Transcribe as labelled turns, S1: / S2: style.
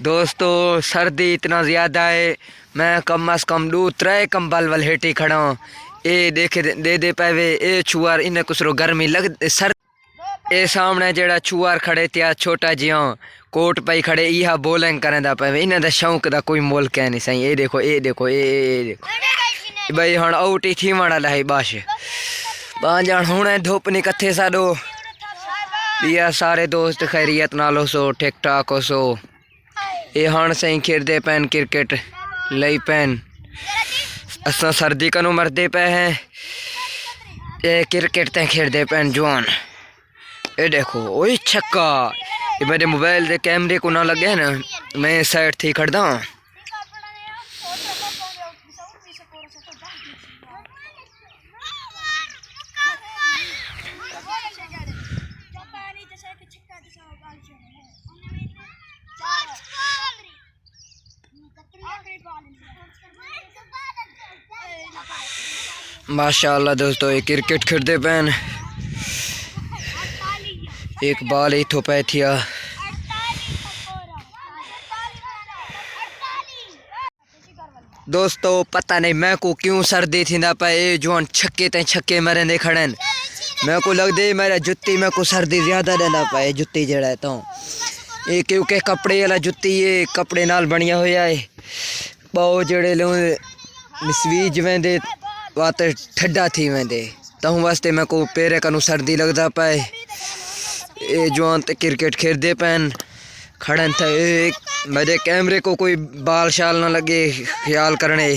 S1: दोस्तों सर्दी इतना ज़्यादा है, मैं कम अज कम 2-3 कंबल वाल हेठी खड़ा हूँ। ये देखे दे पावे ये छुआर इन्हें कुछ गर्मी लग सर ये सामने जेड़ा छुआर खड़े त्या छोटा जिया कोट पाई खड़े इहा बोलिंग करें पावे इन्हें दा शौक दा कोई मोल कह नहीं सही। ये देखो भाई हाँ आउट ही थी वाला है बस जान हूँ धुप नहीं कथे साडो दिया सारे दोस्त खैरियत नालो सो ठीक ठाक हो सो। ये हाँ सही खेलते पैन क्रिकेट लई पैन असा सर्दी कनु मरदे पे हैं ये क्रिकेट ते खेलते पैन जवान। ये देखो ओए छक्का ये मेरे मोबाइल के कैमरे को ना लगे ना मैं साइड थी खड़ा हूँ। माशाल्लाह दोस्तों ये क्रिकेट खेलते पैन एक बॉल इथों पे थिया दोस्तों पता नहीं मैं को क्यों सर्दी थी ना पे जो छक्के ते छक्के मरेंदे खड़न मैं को लग दे मेरा जुत्ती में को सर्दी ज्यादा देना पाए जुत्ती जड़ा है तो ये क्योंकि कपड़े वाला जुत्ती ये कपड़े नाल बढ़िया होया है पाओ जड़े लो मिसवीज वेंदे वात ठंडा थी वेंदे तहु वास्ते मैं को पेरे कनु सर्दी लगदा पाए। ये जवान ते क्रिकेट खेलते पैन खड़न थे मेरे कैमरे को कोई बाल शाल ना लगे ख्याल करने।